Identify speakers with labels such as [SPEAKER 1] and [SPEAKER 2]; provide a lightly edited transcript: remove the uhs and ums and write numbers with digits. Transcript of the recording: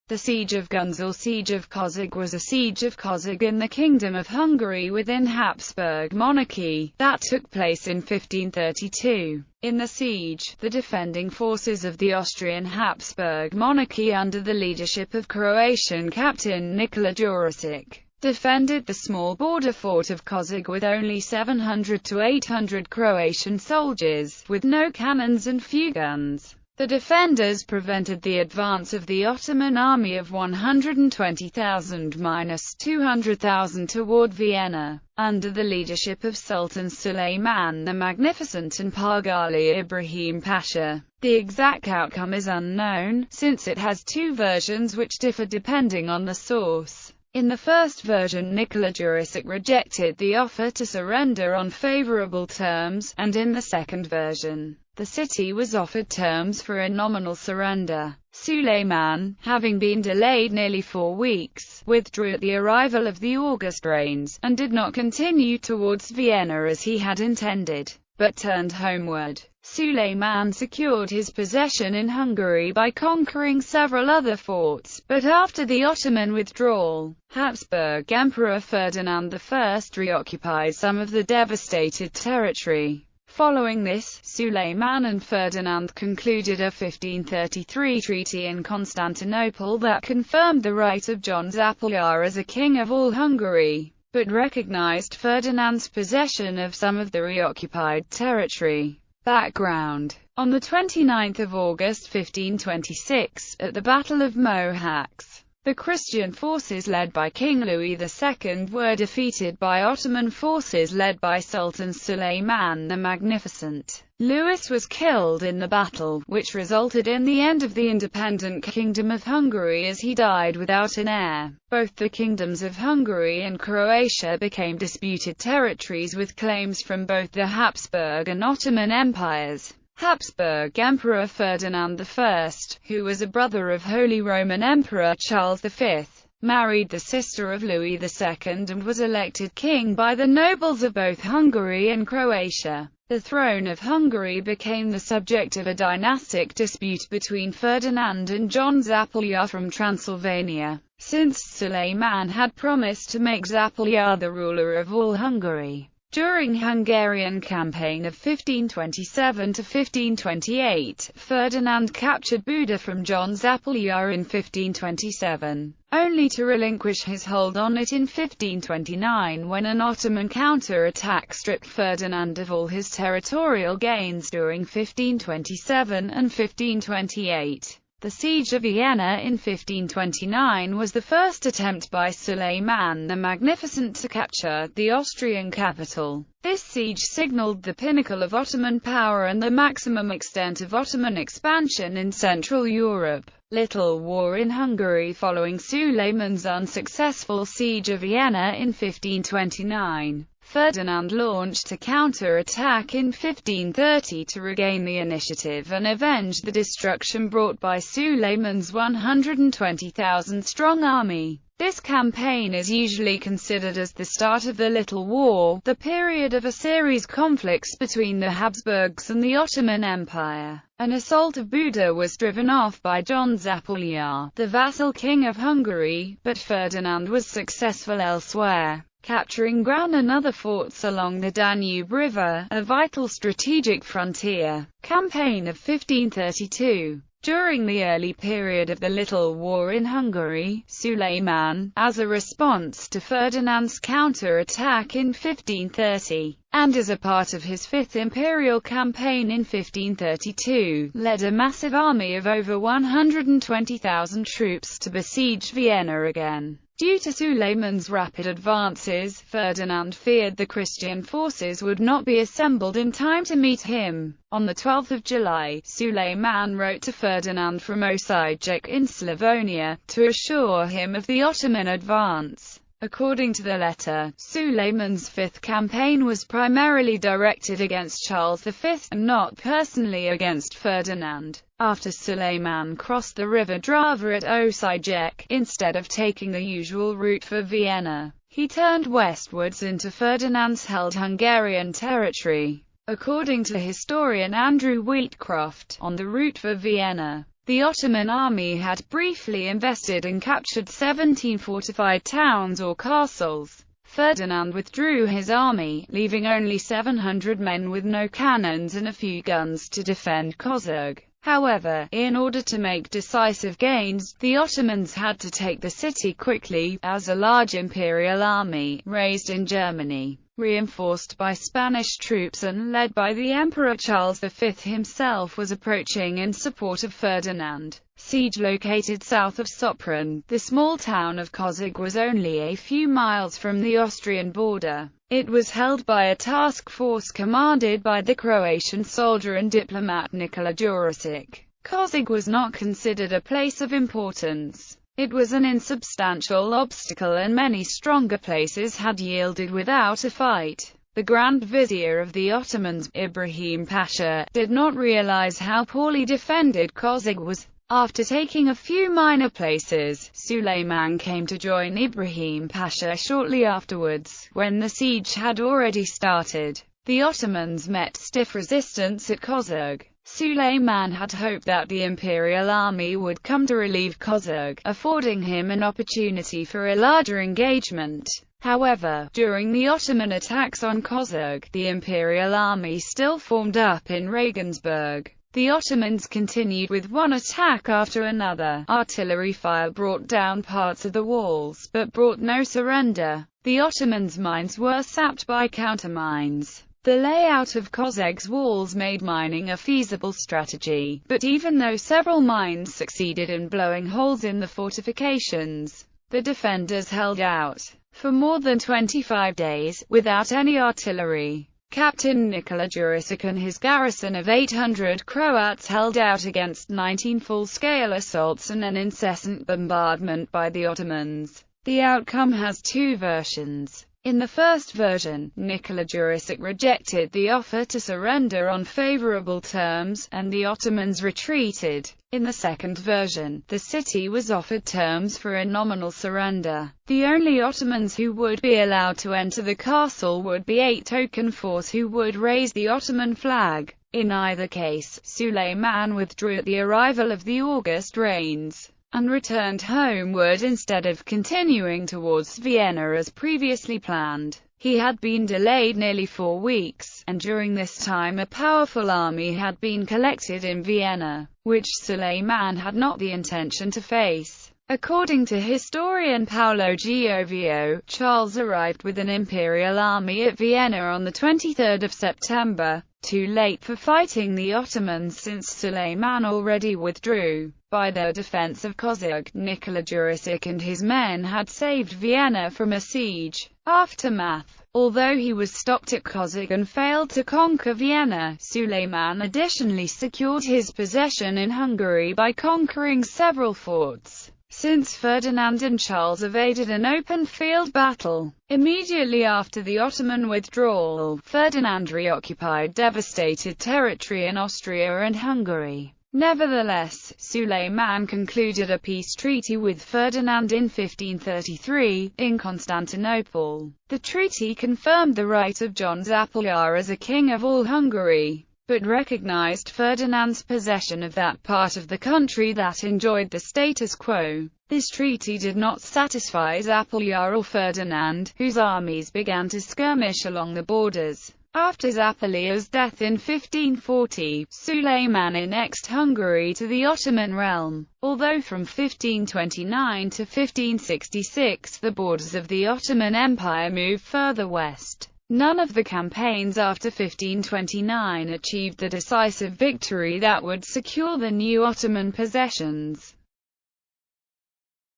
[SPEAKER 1] The Siege of Güns or Siege of Kazakh was a siege of Kazakh in the Kingdom of Hungary within Habsburg monarchy, that took place in 1532. In the siege, the defending forces of the Austrian Habsburg monarchy under the leadership of Croatian captain Nikola Jurisic, defended the small border fort of Kazakh with only 700 to 800 Croatian soldiers, with no cannons and few guns. The defenders prevented the advance of the Ottoman army of 120,000–200,000 toward Vienna, under the leadership of Sultan Suleiman the Magnificent and Pargali Ibrahim Pasha. The exact outcome is unknown, since it has two versions which differ depending on the source. In the first version, Nikola Jurisic rejected the offer to surrender on favorable terms, and in the second version, the city was offered terms for a nominal surrender. Suleiman, having been delayed nearly 4 weeks, withdrew at the arrival of the August rains, and did not continue towards Vienna as he had intended, but turned homeward. Suleiman secured his possession in Hungary by conquering several other forts, but after the Ottoman withdrawal, Habsburg Emperor Ferdinand I reoccupied some of the devastated territory. Following this, Suleiman and Ferdinand concluded a 1533 treaty in Constantinople that confirmed the right of John Zapoljar as a king of all Hungary, but recognized Ferdinand's possession of some of the reoccupied territory. Background: on 29 August 1526, at the Battle of Mohacs, the Christian forces led by King Louis II were defeated by Ottoman forces led by Sultan Suleiman the Magnificent. Louis was killed in the battle, which resulted in the end of the independent Kingdom of Hungary as he died without an heir. Both the kingdoms of Hungary and Croatia became disputed territories with claims from both the Habsburg and Ottoman empires. Habsburg Emperor Ferdinand I, who was a brother of Holy Roman Emperor Charles V, married the sister of Louis II and was elected king by the nobles of both Hungary and Croatia. The throne of Hungary became the subject of a dynastic dispute between Ferdinand and John Zapoljar from Transylvania, since Suleiman had promised to make Zapoljar the ruler of all Hungary. During Hungarian campaign of 1527 to 1528, Ferdinand captured Buda from John Zapoljar in 1527, only to relinquish his hold on it in 1529 when an Ottoman counter-attack stripped Ferdinand of all his territorial gains during 1527 and 1528. The Siege of Vienna in 1529 was the first attempt by Suleiman the Magnificent to capture the Austrian capital. This siege signaled the pinnacle of Ottoman power and the maximum extent of Ottoman expansion in Central Europe. Little war in Hungary. Following Suleiman's unsuccessful Siege of Vienna in 1529, Ferdinand launched a counter-attack in 1530 to regain the initiative and avenge the destruction brought by Suleiman's 120,000-strong army. This campaign is usually considered as the start of the Little War, the period of a series conflicts between the Habsburgs and the Ottoman Empire. An assault of Buda was driven off by John Zapoljar, the vassal king of Hungary, but Ferdinand was successful elsewhere, capturing Gran and other forts along the Danube River, a vital strategic frontier. Campaign of 1532. During the early period of the Little War in Hungary, Suleiman, as a response to Ferdinand's counter-attack in 1530, and as a part of his Fifth Imperial Campaign in 1532, led a massive army of over 120,000 troops to besiege Vienna again. Due to Suleiman's rapid advances, Ferdinand feared the Christian forces would not be assembled in time to meet him. On 12 July, Suleiman wrote to Ferdinand from Osijek in Slavonia, to assure him of the Ottoman advance. According to the letter, Suleiman's fifth campaign was primarily directed against Charles V, and not personally against Ferdinand. After Suleiman crossed the river Drava at Osijek, instead of taking the usual route for Vienna, he turned westwards into Ferdinand's held Hungarian territory. According to historian Andrew Wheatcroft, on the route for Vienna, The Ottoman army had briefly invested and captured 17 fortified towns or castles. Ferdinand withdrew his army, leaving only 700 men with no cannons and a few guns to defend Kazakh. However, in order to make decisive gains, the Ottomans had to take the city quickly, as a large imperial army, raised in Germany, reinforced by Spanish troops and led by the Emperor Charles V himself, was approaching in support of Ferdinand. Siege located south of Sopron, the small town of Kazakh was only a few miles from the Austrian border. It was held by a task force commanded by the Croatian soldier and diplomat Nikola Jurisic. Kazakh was not considered a place of importance. It was an insubstantial obstacle and many stronger places had yielded without a fight. The Grand Vizier of the Ottomans, Ibrahim Pasha, did not realize how poorly defended Kazakh was. After taking a few minor places, Suleiman came to join Ibrahim Pasha shortly afterwards, when the siege had already started. The Ottomans met stiff resistance at Kazakh. Suleiman had hoped that the imperial army would come to relieve Kazakh, affording him an opportunity for a larger engagement. However, during the Ottoman attacks on Kazakh, the imperial army still formed up in Regensburg. The Ottomans continued with one attack after another. Artillery fire brought down parts of the walls, but brought no surrender. The Ottomans' mines were sapped by countermines. The layout of Kazakh's walls made mining a feasible strategy, but even though several mines succeeded in blowing holes in the fortifications, the defenders held out for more than 25 days, without any artillery. Captain Nikola Jurisic and his garrison of 800 Croats held out against 19 full-scale assaults and an incessant bombardment by the Ottomans. The outcome has two versions. In the first version, Nikola Jurisic rejected the offer to surrender on favorable terms, and the Ottomans retreated. In the second version, the city was offered terms for a nominal surrender. The only Ottomans who would be allowed to enter the castle would be 8 token force who would raise the Ottoman flag. In either case, Suleiman withdrew at the arrival of the August rains, and returned homeward instead of continuing towards Vienna as previously planned. He had been delayed nearly 4 weeks, and during this time a powerful army had been collected in Vienna, which Suleiman had not the intention to face. According to historian Paolo Giovio, Charles arrived with an imperial army at Vienna on the 23rd of September, too late for fighting the Ottomans since Suleiman already withdrew. By their defense of Kazakh, Nikola Jurisic and his men had saved Vienna from a siege. Aftermath. Although he was stopped at Kazakh and failed to conquer Vienna, Suleiman additionally secured his possession in Hungary by conquering several forts. Since Ferdinand and Charles evaded an open-field battle immediately after the Ottoman withdrawal, Ferdinand reoccupied devastated territory in Austria and Hungary. Nevertheless, Suleiman concluded a peace treaty with Ferdinand in 1533, in Constantinople. The treaty confirmed the right of John Zapoljar as a king of all Hungary, but recognized Ferdinand's possession of that part of the country that enjoyed the status quo. This treaty did not satisfy Zapoljar or Ferdinand, whose armies began to skirmish along the borders. After Zapoljar's death in 1540, Suleiman annexed Hungary to the Ottoman realm. Although from 1529 to 1566 the borders of the Ottoman Empire moved further west, none of the campaigns after 1529 achieved the decisive victory that would secure the new Ottoman possessions.